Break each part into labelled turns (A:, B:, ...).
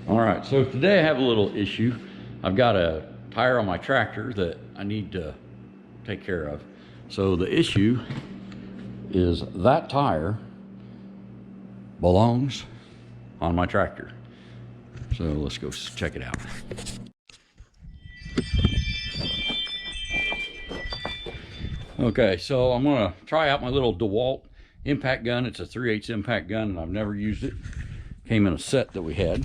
A: All right, so today I have a little issue. I've got a tire on my tractor that I need to take care of. So the issue is that tire belongs on my tractor. So let's go check it out. Okay, so I'm gonna try out my little DeWalt impact gun. It's a 3/8 impact gun and I've never used it. Came in a set that we had.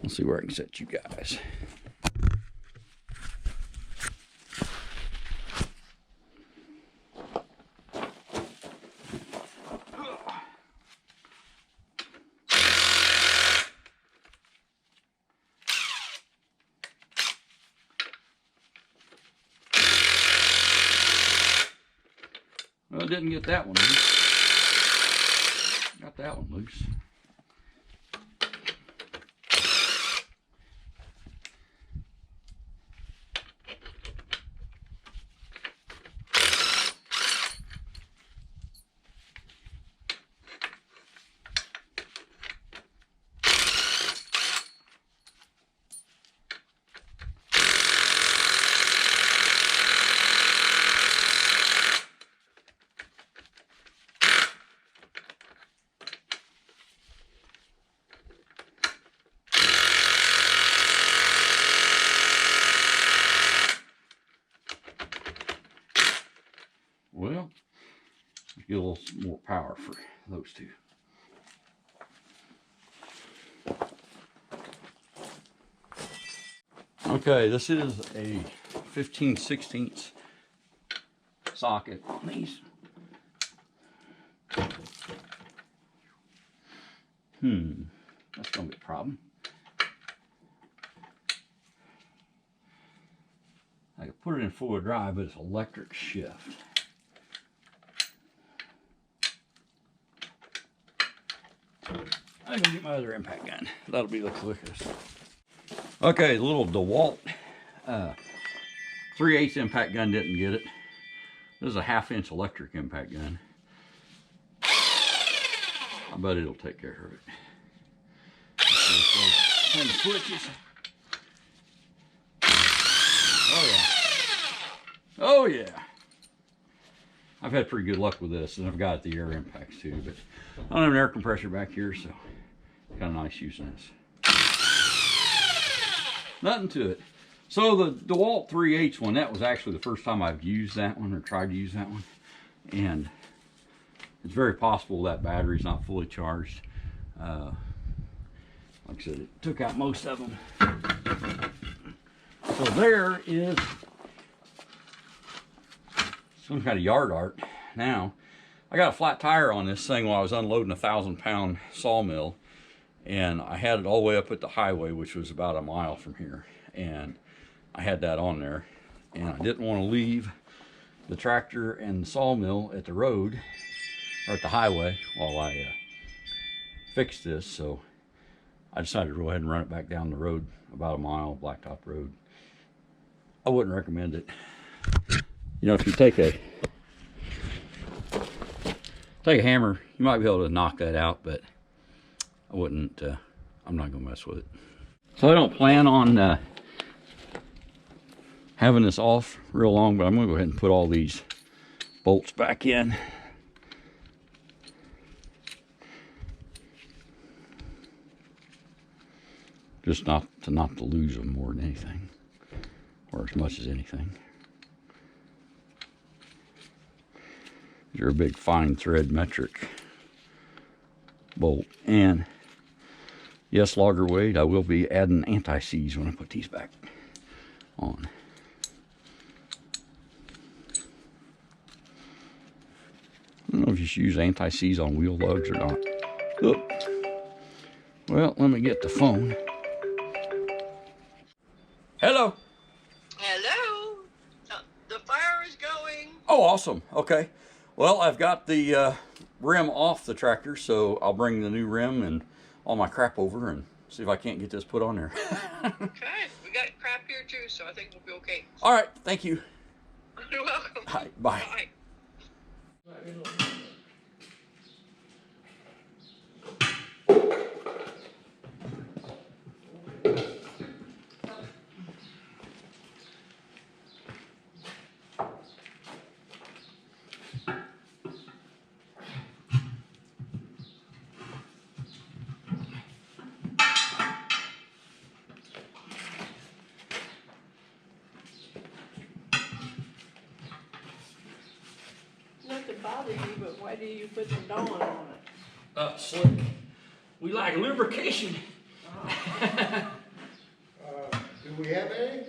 A: Let's see where I can set you guys. Well, I didn't get that one loose. Got that one loose. Well, let's get a little more power for those two. Okay, this is a 15/16 socket on these. That's gonna be a problem. I could put it in 4-wheel drive, but it's electric shift. I'm gonna get my other impact gun. That'll be the quickest. Okay, the little DeWalt 3/8 impact gun didn't get it. This is a 1/2-inch electric impact gun. I bet it'll take care of it. And the switches. Oh yeah. Oh yeah. I've had pretty good luck with this, and I've got the air impacts too, but I don't have an air compressor back here, so kind of nice using this. Nothing to it. So the DeWalt 3/8 one, that was actually the first time I've used that one or tried to use that one, and it's very possible that battery's not fully charged. Like I said, it took out most of them. So there is some kind of yard art. Now, I got a flat tire on this thing while I was unloading a 1,000-pound sawmill, and I had it all the way up at the highway, which was about a mile from here, and I had that on there, and I didn't want to leave the tractor and the sawmill at the road or at the highway while I fixed this, so I decided to go ahead and run it back down the road, about a mile, blacktop road. I wouldn't recommend it. You know, if you take a hammer, you might be able to knock that out, but I wouldn't. I'm not gonna mess with it. So I don't plan on having this off real long, but I'm gonna go ahead and put all these bolts back in. Just not to lose them more than anything, or as much as anything. They're a big fine thread metric bolt, and yes, logger weight, I will be adding anti-seize when I put these back on. I don't know if you should use anti-seize on wheel lugs or not. Oop. Well, let me get the phone. Hello.
B: Hello. The fire is going.
A: Oh, awesome. Okay. Well, I've got the rim off the tractor, so I'll bring the new rim and all my crap over and see if I can't get this put on there.
B: Okay. We got crap here too, so I think we'll be okay.
A: All right. Thank you.
B: You're welcome.
A: Hi. Bye.
B: Bye.
C: bother you, but why do you put the Dawn on it?
A: Slick. We like lubrication.
D: Do we have any?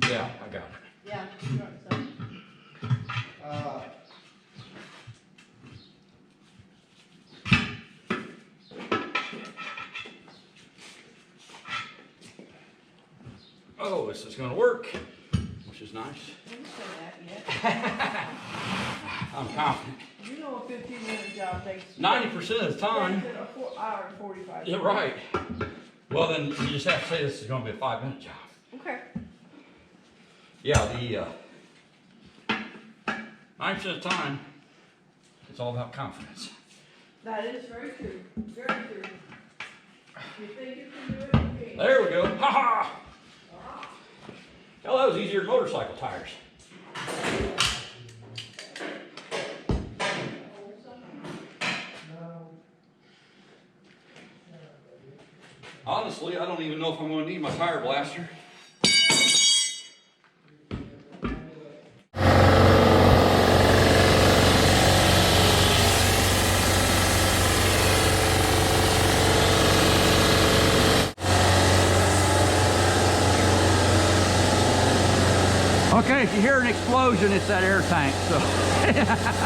A: Yeah, I got it.
C: Yeah, you got some.
A: Oh, this is gonna work, which is nice.
C: Don't say that yet.
A: I'm confident.
C: You know a 15-minute job takes
A: 90% of the time.
C: takes a 4 hour and 45
A: Yeah,
C: minutes.
A: right. Well, then you just have to say this is gonna be a 5-minute job.
C: Okay.
A: Yeah, the 90% of the time, it's all about confidence.
C: That is very true. Very true. You think you can do it? You can.
A: There we go. Ha ha! Hell, that was easier than motorcycle tires. Honestly, I don't even know if I'm going to need my tire blaster. Okay, if you hear an explosion, it's that air tank, so.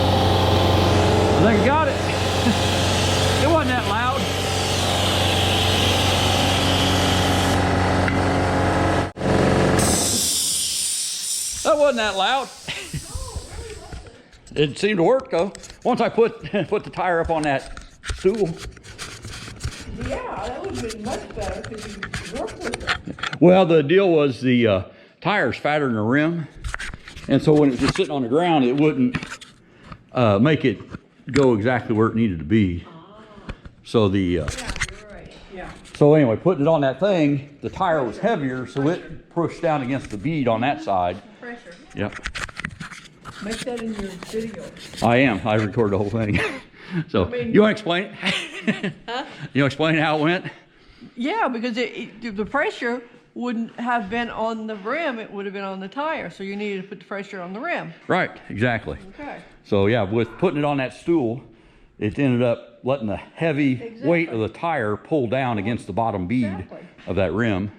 A: I think I got it. It wasn't that loud. That wasn't that loud. It seemed to work though. Once I put the tire up on that stool.
C: Yeah, that would have been much better because you work with it.
A: Well, the deal was the tire's fatter than the rim, and so when it was just sitting on the ground, it wouldn't make it go exactly where it needed to be. So the
C: Yeah, you're right. Yeah.
A: so anyway, putting it on that thing, the tire was heavier, so it pushed down against the bead on that side.
C: Pressure.
A: Yep,
C: Make that in your video.
A: I am. I recorded the whole thing. So
C: I mean-
A: you want to explain it?
C: Huh?
A: You want to explain how it went?
C: Yeah, because the pressure wouldn't have been on the rim, it would have been on the tire. So you needed to put the pressure on the rim.
A: Right, exactly.
C: Okay.
A: So yeah, with putting it on that stool, it ended up letting the heavy
C: Exactly.
A: weight of the tire pull down against the bottom bead
C: Exactly.
A: of that rim,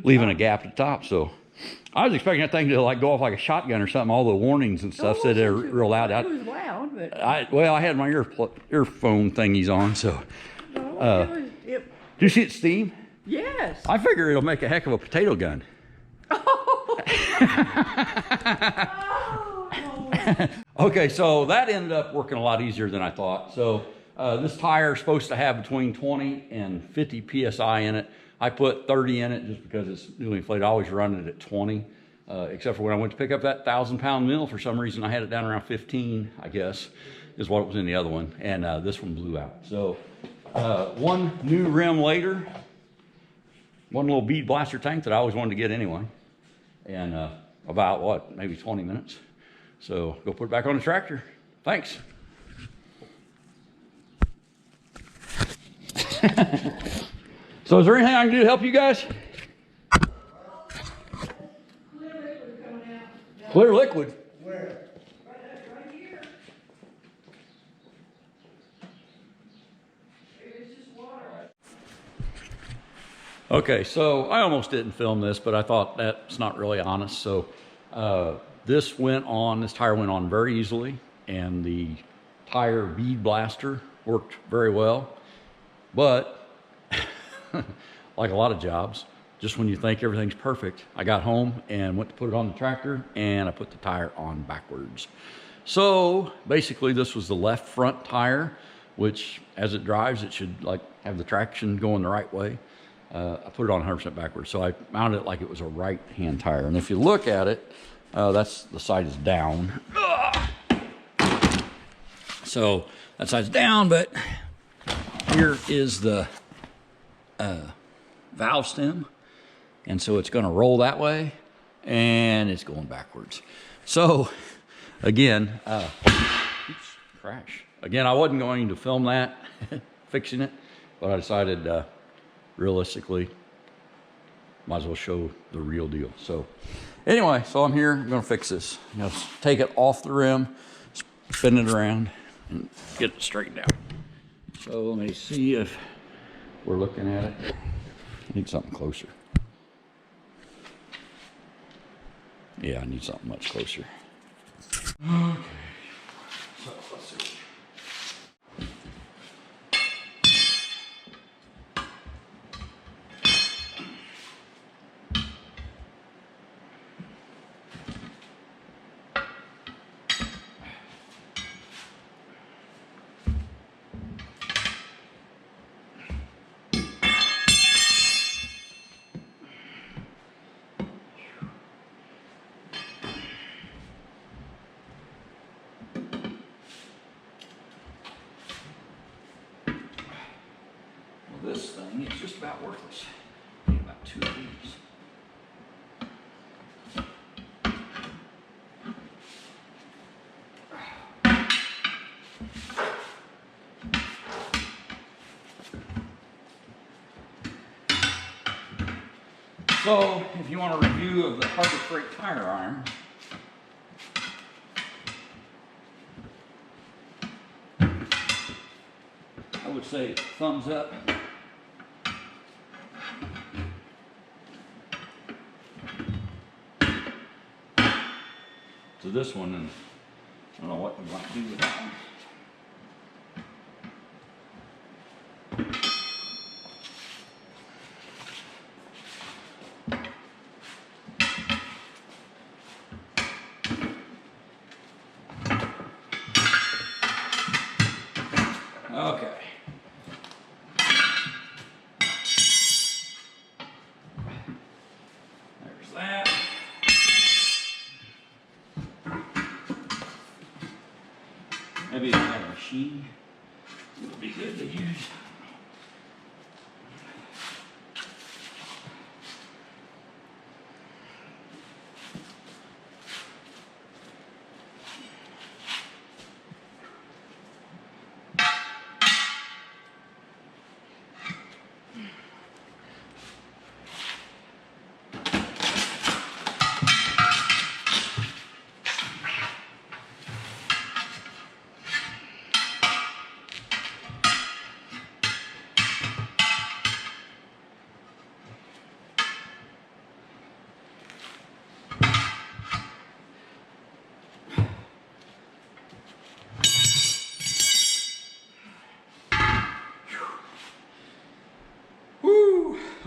A: leaving a gap at the top. So I was expecting that thing to like go off like a shotgun or something. All the warnings and stuff said they're real loud.
C: It was loud, but
A: I had my earphone thingies on, so.
C: no,
A: Did you see it steam?
C: yes.
A: I figure it'll make a heck of a potato gun.
C: Oh,
A: Okay, so that ended up working a lot easier than I thought. So this tire is supposed to have between 20 and 50 PSI in it. I put 30 in it just because it's newly inflated. I always run it at 20, except for when I went to pick up that 1,000-pound mill. For some reason, I had it down around 15, I guess, is what was in the other one. And this one blew out. So one new rim later, one little bead blaster tank that I always wanted to get anyway. And about what, maybe 20 minutes. So go put it back on the tractor. Thanks. So is there anything I can do to help you guys?
C: Clear liquid coming out.
A: Clear liquid?
D: Where?
C: Right here. It's just water.
A: Okay, so I almost didn't film this, but I thought that's not really honest. So this tire went on very easily, and the tire bead blaster worked very well. But like a lot of jobs, just when you think everything's perfect, I got home and went to put it on the tractor, and I put the tire on backwards. So basically this was the left front tire, which as it drives, it should like have the traction going the right way. I put it on 100% backwards. So I mounted it like it was a right-hand tire. And if you look at it, that's the side is down. So that side's down, but here is the valve stem. And so it's going to roll that way, and it's going backwards. So again, oops, crash. Again, I wasn't going to film that, fixing it, but I decided realistically, might as well show the real deal. So anyway, so I'm here, I'm gonna fix this. I'm gonna take it off the rim, spin it around, and get it straightened out. So let me see if we're looking at it. I need something closer. Yeah, I need something much closer. Okay, so let's see. This thing is just about worthless. I need about 2 of these. So, if you want a review of the Harbor Freight tire iron, I would say thumbs up. To this one, and I don't know what we want to do with that one. Okay. There's that. Maybe if I had a machine, it would be good to use.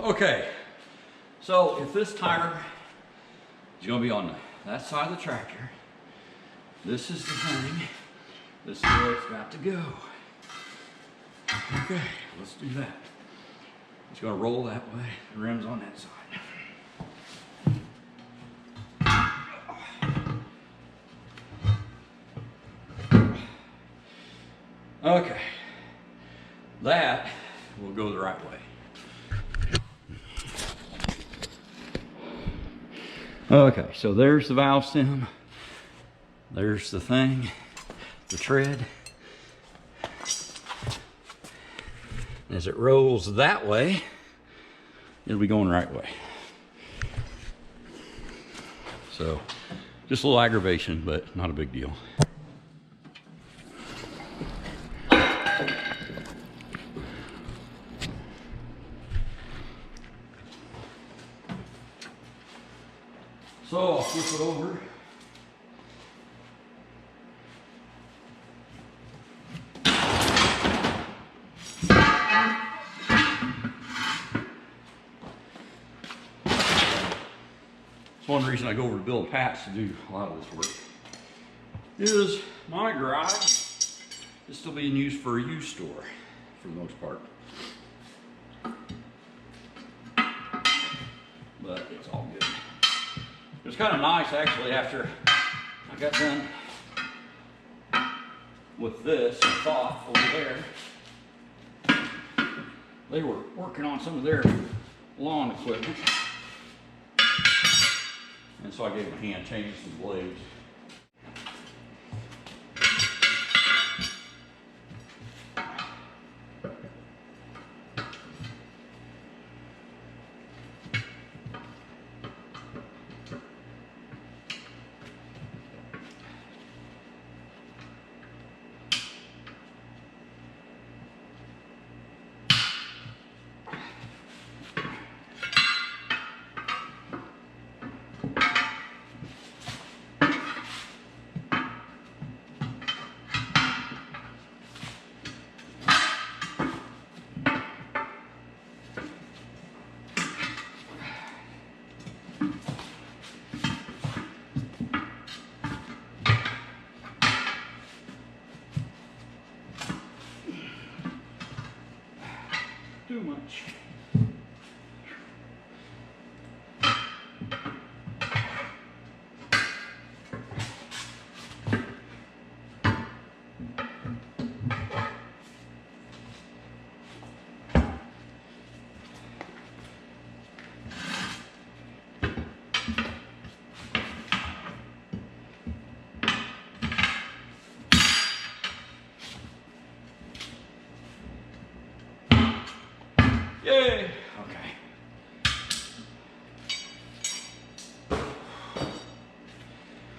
A: Okay, so if this tire is going to be on that side of the tractor, This is the thing. This is where it's got to go. Okay, let's do that. It's gonna roll that way. The rim's on that side. Okay, that will go the right way. Okay, so there's the valve stem. There's the thing, the tread. As it rolls that way, it'll be going the right way. So, just a little aggravation, but not a big deal. So I'll flip it over. It's one reason I go over to Bill and Pat's to do a lot of this work. Is my garage is still being used for a used store for the most part. But it's all good. It was kind of nice actually after I got done with this. I thought over there they were working on some of their lawn equipment, and so I gave them a hand changing some blades. Too much. Yay! Okay.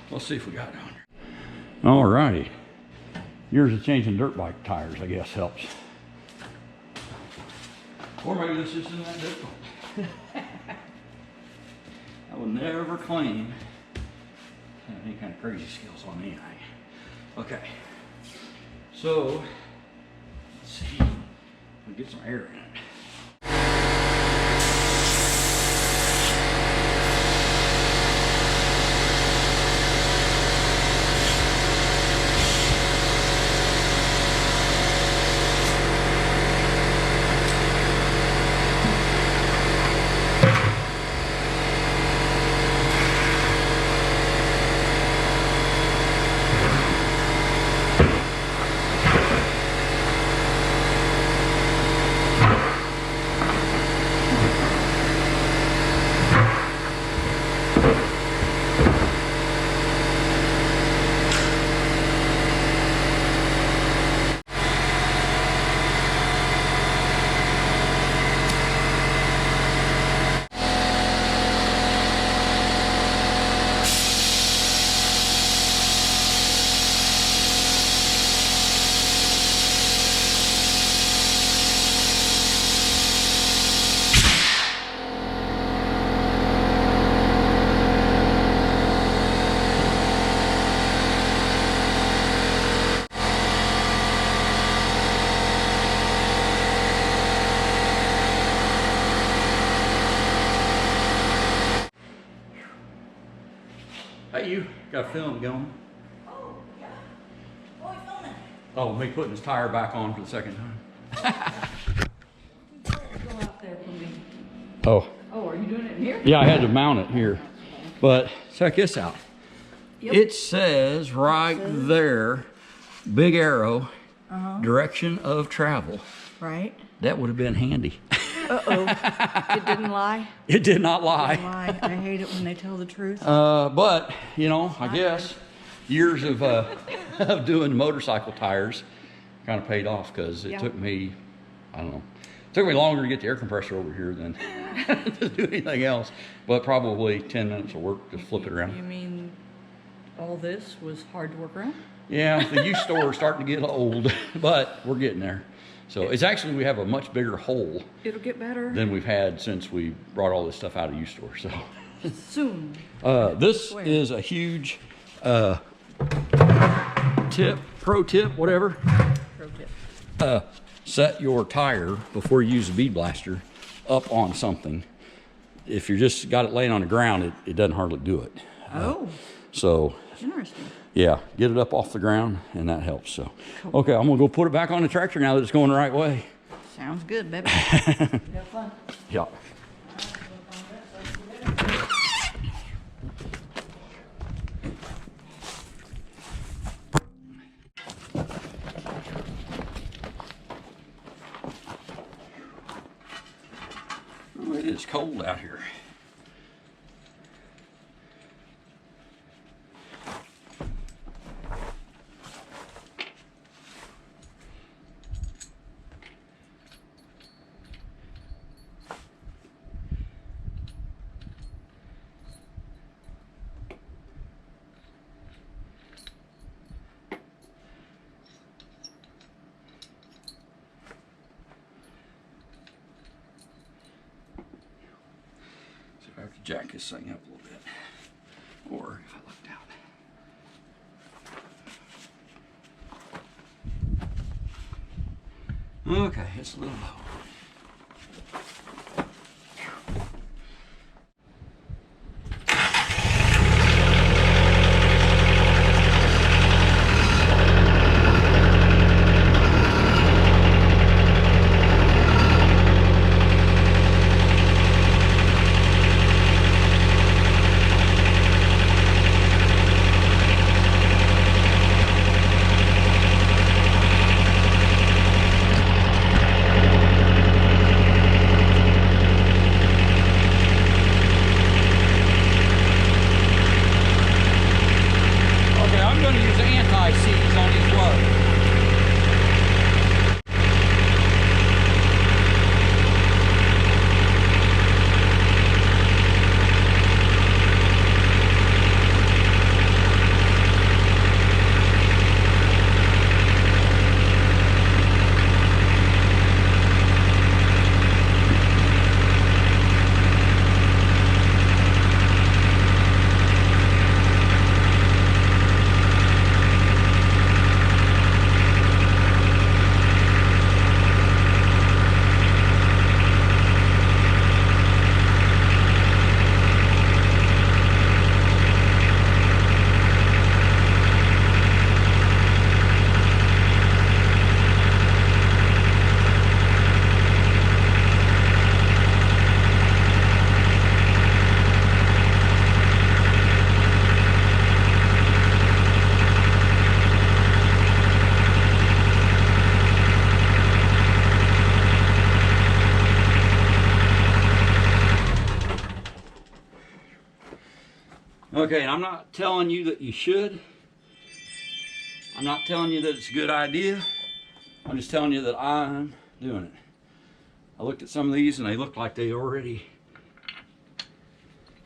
A: Let's see if we got it on here. All righty. Years of changing dirt bike tires, I guess, helps. Or maybe this isn't that difficult. I would never claim to have any kind of crazy skills on anything. Okay. So, let's see. We'll get some air in it. Hey, you got a film going?
C: Oh,
A: Oh, me putting his tire back on for the second time.
C: Go out there for me.
A: Oh.
C: Oh, are you doing it in here?
A: Yeah, I had to mount it here. But check this out.
C: Yep.
A: It says right there, big arrow, direction of travel.
C: Right.
A: That would have been handy.
C: Uh-oh. It didn't lie?
A: It did not lie.
C: Lie. I hate it when they tell the truth.
A: But, you know, I guess years of doing motorcycle tires kind of paid off, because it took me, I don't know, it took me longer to get the air compressor over here than to do anything else. But probably 10 minutes of work to flip it around.
C: You mean all this was hard to work around?
A: Yeah, the used store is starting to get old, but we're getting there. So it's actually, we have a much bigger hole
C: It'll get better.
A: than we've had since we brought all this stuff out of used store. So
C: Soon.
A: this is a huge pro tip, whatever.
C: Pro tip.
A: Set your tire before you use the bead blaster up on something. If you just got it laying on the ground, it doesn't hardly do it.
C: Oh,
A: So
C: interesting.
A: yeah, get it up off the ground, and that helps. So, okay, I'm gonna go put it back on the tractor now that it's going the right way.
C: Sounds good, baby. Have fun.
A: Yeah. Oh, it is cold out here. I have to jack this thing up a little bit, or if I look down. Okay, it's a little low. Okay, and I'm not telling you that you should. I'm not telling you that it's a good idea. I'm just telling you that I'm doing it. I looked at some of these and they look like they already,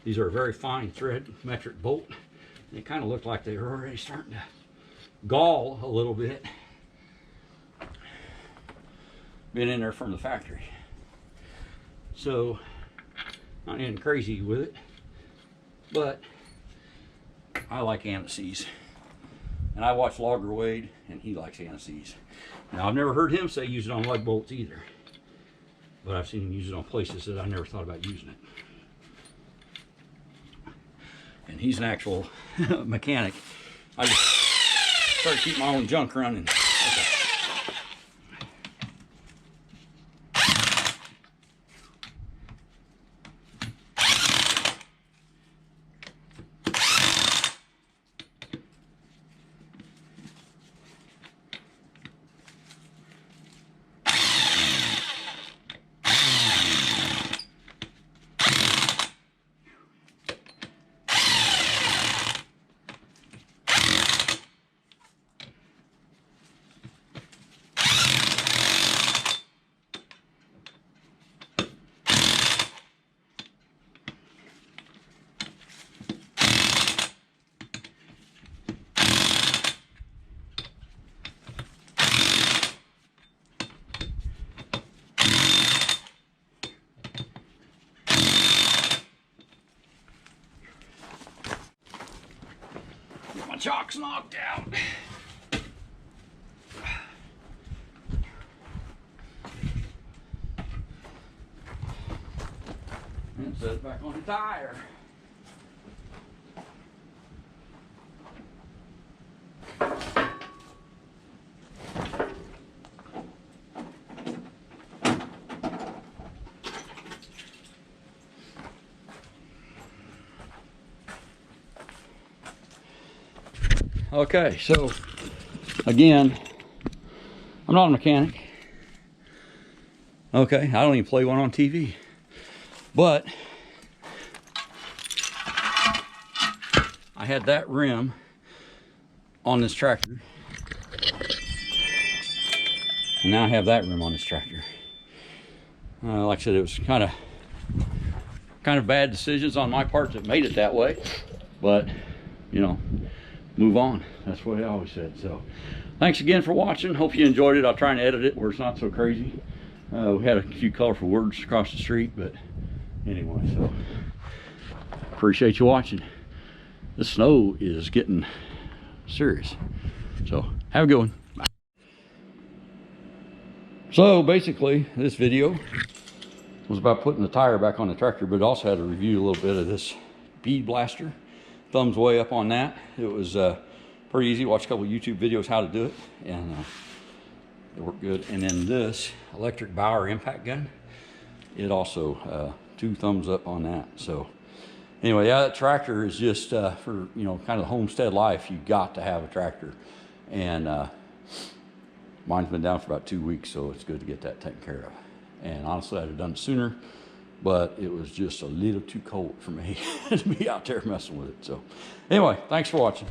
A: these are a very fine thread metric bolt. They kind of look like they were already starting to gall a little bit. Been in there from the factory. So, not getting crazy with it, but I like antices. And I watch Logger Wade, and he likes antices. Now, I've never heard him say use it on lug bolts either, but I've seen him use it on places that I never thought about using it. And he's an actual mechanic. I just try to keep my own junk running. Okay. chock's knocked out. And set it back on the tire. Okay, so again, I'm not a mechanic. Okay, I don't even play one on TV. But I had that rim on this tractor. And now I have that rim on this tractor. Like I said, it was kind of bad decisions on my part that made it that way. But, you know, move on. That's what I always said. So thanks again for watching. Hope you enjoyed it. I'll try and edit it where it's not so crazy. We had a few colorful words across the street, but anyway, so appreciate you watching. The snow is getting serious. So have a good one. Bye. So basically this video was about putting the tire back on the tractor, but also had to review a little bit of this bead blaster. Thumbs way up on that. It was pretty easy. Watch a couple of YouTube videos how to do it, and it worked good. And then this electric Bauer impact gun, it also 2 thumbs up on that. So anyway, yeah, that tractor is just for, you know, kind of homestead life. You got to have a tractor, and mine's been down for about 2 weeks, so it's good to get that taken care of. And honestly, I'd have done it sooner, but it was just a little too cold for me to be out there messing with it. So anyway, thanks for watching.